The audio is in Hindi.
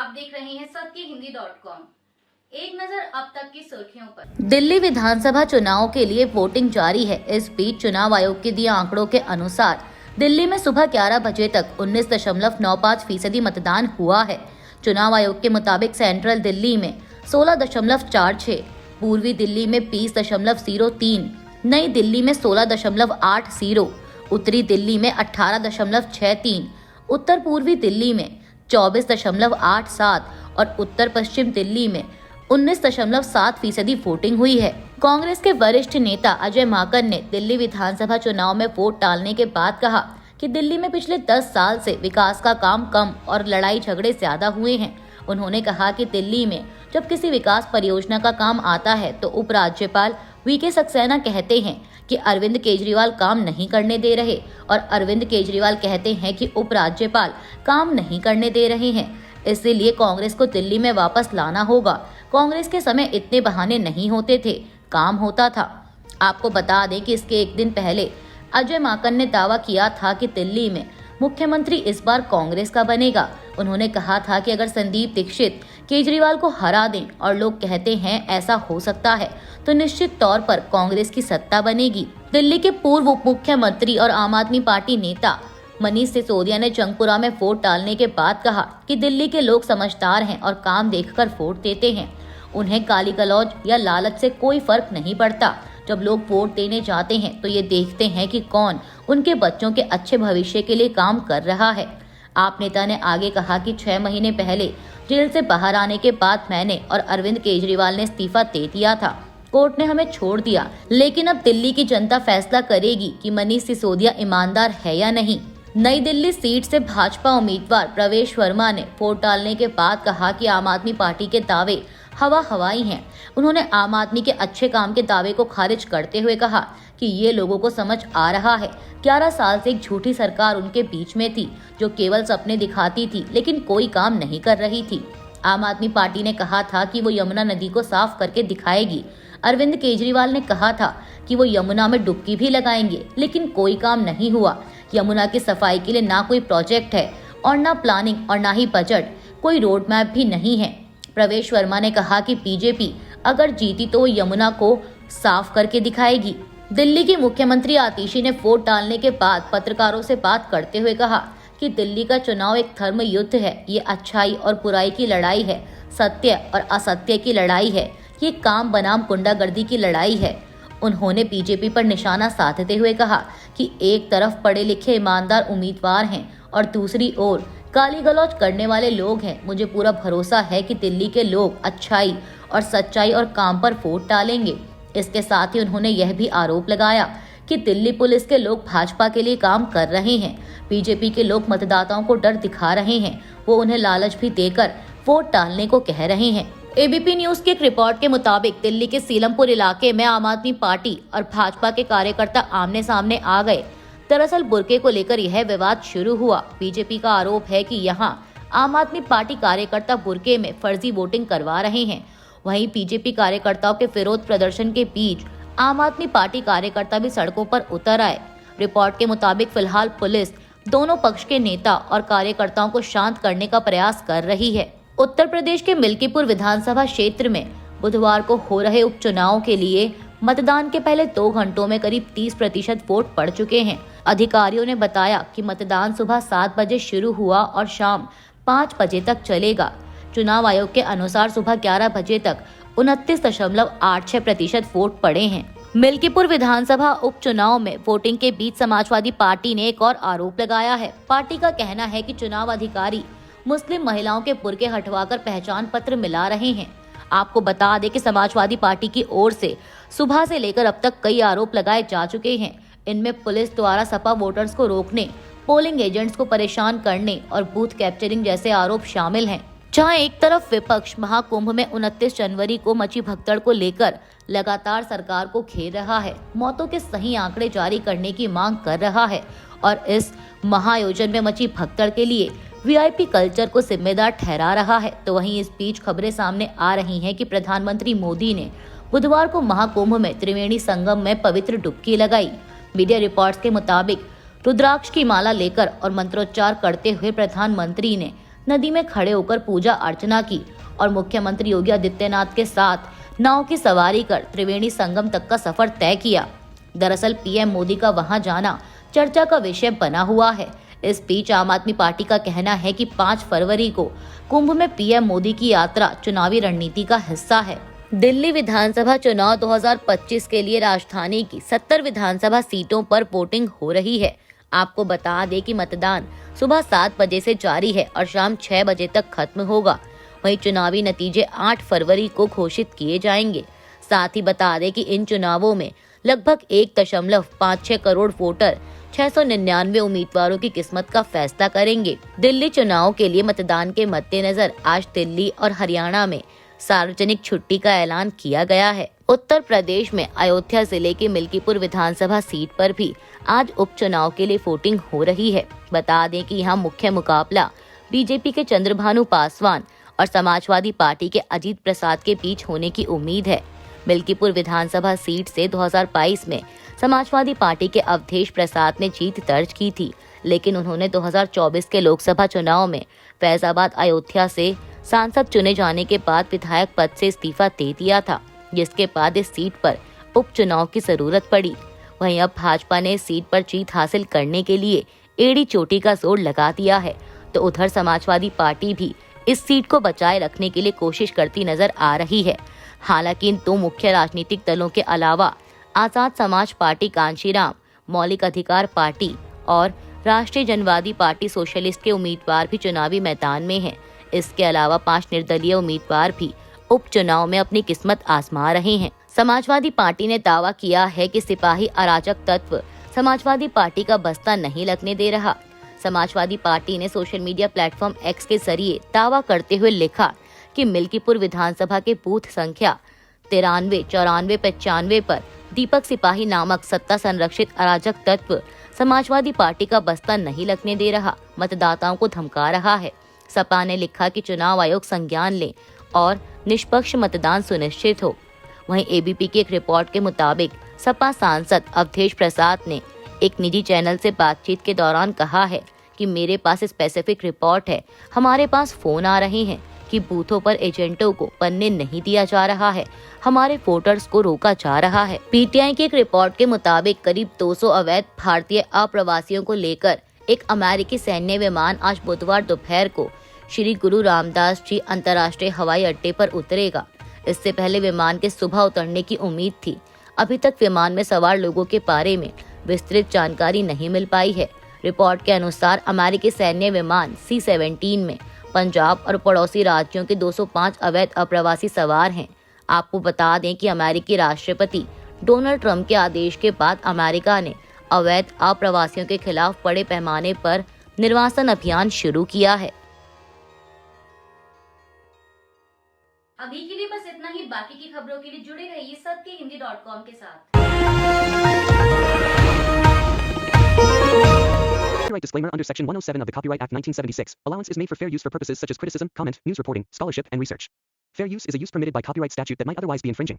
आप देख रहे हैं सत्यहिंदी.com। एक नजर अब तक की सुर्खियों पर। दिल्ली विधानसभा चुनाव के लिए वोटिंग जारी है। इस बीच चुनाव आयोग के दिए आंकड़ों के अनुसार दिल्ली में सुबह 11 बजे तक 19.95% मतदान हुआ है। चुनाव आयोग के मुताबिक सेंट्रल दिल्ली में 16.46, पूर्वी दिल्ली में 20.03, नई दिल्ली में 16.80, उत्तरी दिल्ली में 18.63, उत्तर पूर्वी दिल्ली में 24.87 और उत्तर पश्चिम दिल्ली में 19.7% वोटिंग हुई है। कांग्रेस के वरिष्ठ नेता अजय माकन ने दिल्ली विधानसभा चुनाव में वोट डालने के बाद कहा कि दिल्ली में पिछले 10 साल से विकास का काम कम और लड़ाई झगड़े ज्यादा हुए हैं। उन्होंने कहा कि दिल्ली में जब किसी विकास परियोजना का काम आता है तो उपराज्यपाल वीके सक्सेना कहते हैं कि अरविंद केजरीवाल काम नहीं करने दे रहे और अरविंद केजरीवाल कहते हैं कि उपराज्यपाल काम नहीं करने दे रहे हैं। इसीलिए कांग्रेस को दिल्ली में वापस लाना होगा। कांग्रेस के समय इतने बहाने नहीं होते थे, काम होता था। आपको बता दें कि इसके एक दिन पहले अजय माकन ने दावा किया था कि दिल्ली में मुख्यमंत्री इस बार कांग्रेस का बनेगा। उन्होंने कहा था कि अगर संदीप दीक्षित केजरीवाल को हरा दें और लोग कहते हैं ऐसा हो सकता है तो निश्चित तौर पर कांग्रेस की सत्ता बनेगी। दिल्ली के पूर्व उप मुख्यमंत्री और आम आदमी पार्टी नेता मनीष सिसोदिया ने जंगपुरा में वोट डालने के बाद कहा कि दिल्ली के लोग समझदार हैं और काम देखकर वोट देते हैं। उन्हें गाली गलौज या लालच से कोई फर्क नहीं पड़ता। जब लोग वोट देने जाते हैं तो ये देखते हैं कि कौन उनके बच्चों के अच्छे भविष्य के लिए काम कर रहा है। आप नेता ने आगे कहा कि 6 महीने पहले जेल से बाहर आने के बाद मैंने और अरविंद केजरीवाल ने इस्तीफा दे दिया था। कोर्ट ने हमें छोड़ दिया, लेकिन अब दिल्ली की जनता फैसला करेगी कि मनीष सिसोदिया ईमानदार है या नहीं। नई दिल्ली सीट से भाजपा उम्मीदवार प्रवेश वर्मा ने वोट डालने के बाद कहा कि आम आदमी पार्टी के दावे हवाई हैं। उन्होंने आम आदमी के अच्छे काम के दावे को खारिज करते हुए कहा कि ये लोगों को समझ आ रहा है। 11 साल से एक झूठी सरकार उनके बीच में थी जो केवल सपने दिखाती थी लेकिन कोई काम नहीं कर रही थी। आम आदमी पार्टी ने कहा था कि वो यमुना नदी को साफ करके दिखाएगी। अरविंद केजरीवाल ने कहा था कि वो यमुना में डुबकी भी लगाएंगे, लेकिन कोई काम नहीं हुआ। यमुना की सफाई के लिए ना कोई प्रोजेक्ट है और ना प्लानिंग और ना ही बजट, कोई रोड मैप भी नहीं है। प्रवेश वर्मा ने कहा कि बीजेपी अगर जीती तो वो यमुना को साफ करके दिखाएगी। दिल्ली की मुख्यमंत्री आतिशी ने वोट डालने के बाद पत्रकारों से बात करते हुए कहा कि दिल्ली का चुनाव एक धर्म युद्ध है। ये अच्छाई और बुराई की लड़ाई है, सत्य और असत्य की लड़ाई है, ये काम बनाम गुंडागर्दी की लड़ाई है। उन्होंने बीजेपी पर निशाना साधते हुए कहा कि एक तरफ पढ़े लिखे ईमानदार उम्मीदवार हैं और दूसरी ओर गाली गलौज करने वाले लोग हैं। मुझे पूरा भरोसा है कि दिल्ली के लोग अच्छाई और सच्चाई और काम पर वोट डालेंगे। इसके साथ ही उन्होंने यह भी आरोप लगाया कि दिल्ली पुलिस के लोग भाजपा के लिए काम कर रहे हैं। बीजेपी के लोग मतदाताओं को डर दिखा रहे हैं, वो उन्हें लालच भी देकर वोट डालने को कह रहे हैं। एबीपी न्यूज की एक रिपोर्ट के मुताबिक दिल्ली के सीलमपुर इलाके में आम आदमी पार्टी और भाजपा के कार्यकर्ता आमने सामने आ गए। दरअसल बुर्के को लेकर यह विवाद शुरू हुआ। बीजेपी का आरोप है कि यहां आम आदमी पार्टी कार्यकर्ता बुर्के में फर्जी वोटिंग करवा रहे हैं। वहीं बीजेपी कार्यकर्ताओं के विरोध प्रदर्शन के बीच आम आदमी पार्टी कार्यकर्ता भी सड़कों पर उतर आए। रिपोर्ट के मुताबिक फिलहाल पुलिस दोनों पक्ष के नेता और कार्यकर्ताओं को शांत करने का प्रयास कर रही है। उत्तर प्रदेश के मिल्कीपुर विधानसभा क्षेत्र में बुधवार को हो रहे उपचुनाव के लिए मतदान के पहले 2 घंटों में करीब 30% वोट पड़ चुके हैं। अधिकारियों ने बताया कि मतदान सुबह 7 बजे शुरू हुआ और शाम 5 बजे तक चलेगा। चुनाव आयोग के अनुसार सुबह 11 बजे तक 29.86% वोट पड़े हैं। मिल्कीपुर विधानसभा उपचुनाव में वोटिंग के बीच समाजवादी पार्टी ने एक और आरोप लगाया है। पार्टी का कहना है कि चुनाव अधिकारी मुस्लिम महिलाओं के बुर्के हटवाकर पहचान पत्र मिला रहे हैं। आपको बता दें कि समाजवादी पार्टी की ओर से सुबह से लेकर अब तक कई आरोप लगाए जा चुके हैं। इनमें पुलिस द्वारा सपा वोटर्स को रोकने, पोलिंग एजेंट्स को परेशान करने और बूथ कैप्चरिंग जैसे आरोप शामिल हैं। जहां एक तरफ विपक्ष महाकुंभ में 29 जनवरी को मची भगदड़ को लेकर लगातार सरकार को घेर रहा है, मौतों के सही आंकड़े जारी करने की मांग कर रहा है और इस महाआयोजन में मची भगदड़ के लिए वीआईपी कल्चर को जिम्मेदार ठहरा रहा है, तो वहीं इस बीच खबरें सामने आ रही हैं कि प्रधानमंत्री मोदी ने बुधवार को महाकुंभ में त्रिवेणी संगम में पवित्र डुबकी लगाई। मीडिया रिपोर्ट्स के मुताबिक रुद्राक्ष की माला लेकर और मंत्रोच्चार करते हुए प्रधानमंत्री ने नदी में खड़े होकर पूजा अर्चना की और मुख्यमंत्री योगी आदित्यनाथ के साथ नाव की सवारी कर त्रिवेणी संगम तक का सफर तय किया। दरअसल पीएम मोदी का वहां जाना चर्चा का विषय बना हुआ है। इस बीच आम आदमी पार्टी का कहना है कि 5 फरवरी को कुंभ में पीएम मोदी की यात्रा चुनावी रणनीति का हिस्सा है। दिल्ली विधानसभा चुनाव 2025 के लिए राजधानी की 70 विधानसभा सीटों पर वोटिंग हो रही है। आपको बता दें कि मतदान सुबह 7 बजे से जारी है और शाम 6 बजे तक खत्म होगा। वहीं चुनावी नतीजे 8 फरवरी को घोषित किए जाएंगे। साथ ही बता दें कि इन चुनावों में लगभग 1.56 करोड़ वोटर 699 उम्मीदवारों की किस्मत का फैसला करेंगे। दिल्ली चुनाव के लिए मतदान के मद्देनजर आज दिल्ली और हरियाणा में सार्वजनिक छुट्टी का ऐलान किया गया है। उत्तर प्रदेश में अयोध्या जिले के मिल्कीपुर विधानसभा सीट पर भी आज उपचुनाव के लिए वोटिंग हो रही है। बता दें कि यहाँ मुख्य मुकाबला बीजेपी के चंद्रभानु पासवान और समाजवादी पार्टी के अजीत प्रसाद के बीच होने की उम्मीद है। मिल्कीपुर विधानसभा सीट से 2022 में समाजवादी पार्टी के अवधेश प्रसाद ने जीत दर्ज की थी, लेकिन उन्होंने 2024 के लोकसभा चुनाव में फैजाबाद अयोध्या से सांसद चुने जाने के बाद विधायक पद से इस्तीफा दे दिया था, जिसके बाद इस सीट पर उपचुनाव की जरूरत पड़ी। वहीं अब भाजपा ने इस सीट पर जीत हासिल करने के लिए एड़ी चोटी का जोर लगा दिया है, तो उधर समाजवादी पार्टी भी इस सीट को बचाए रखने के लिए कोशिश करती नजर आ रही है। हालांकि इन 2 मुख्य राजनीतिक दलों के अलावा आजाद समाज पार्टी कांशीराम, मौलिक अधिकार पार्टी और राष्ट्रीय जनवादी पार्टी सोशलिस्ट के उम्मीदवार भी चुनावी मैदान में हैं। इसके अलावा 5 निर्दलीय उम्मीदवार भी उपचुनाव में अपनी किस्मत आजमा रहे हैं। समाजवादी पार्टी ने दावा किया है कि सिपाही अराजक तत्व समाजवादी पार्टी का बस्ता नहीं लगने दे रहा। समाजवादी पार्टी ने सोशल मीडिया प्लेटफॉर्म एक्स के जरिए दावा करते हुए लिखा कि मिल्कीपुर विधानसभा के बूथ संख्या 93, 94, 95 पर दीपक सिपाही नामक सत्ता संरक्षित अराजक तत्व समाजवादी पार्टी का बस्ता नहीं लगने दे रहा, मतदाताओं को धमका रहा है। सपा ने लिखा कि चुनाव आयोग संज्ञान ले और निष्पक्ष मतदान सुनिश्चित हो। वहीं एबीपी की एक रिपोर्ट के मुताबिक सपा सांसद अवधेश प्रसाद ने एक निजी चैनल से बातचीत के दौरान कहा है कि मेरे पास स्पेसिफिक रिपोर्ट है, हमारे पास फोन आ रहे हैं कि बूथों पर एजेंटों को पन्ने नहीं दिया जा रहा है, हमारे वोटर्स को रोका जा रहा है। पीटीआई की एक रिपोर्ट के मुताबिक करीब 200 अवैध भारतीय अप्रवासियों को लेकर एक अमेरिकी सैन्य विमान आज बुधवार दोपहर को श्री गुरु रामदास जी अंतर्राष्ट्रीय हवाई अड्डे पर उतरेगा। इससे पहले विमान के सुबह उतरने की उम्मीद थी। अभी तक विमान में सवार लोगों के बारे में विस्तृत जानकारी नहीं मिल पाई है। रिपोर्ट के अनुसार अमेरिकी सैन्य विमान C-17 में पंजाब और पड़ोसी राज्यों के 205 अवैध अप्रवासी सवार हैं। आपको बता दें कि अमेरिकी राष्ट्रपति डोनाल्ड ट्रंप के आदेश के बाद अमेरिका ने अवैध अप्रवासियों के खिलाफ बड़े पैमाने पर निर्वासन अभियान शुरू किया है। अभी के लिए बस इतना ही। बाकी की खबरों के लिए जुड़े रहिए सत्यहिंदी.com के साथ। Copyright disclaimer under Section 107 of the Copyright Act 1976. Allowance is made for fair use for purposes such as criticism, comment, news reporting, scholarship, and research. Fair use is a use permitted by copyright statute that might otherwise be infringing.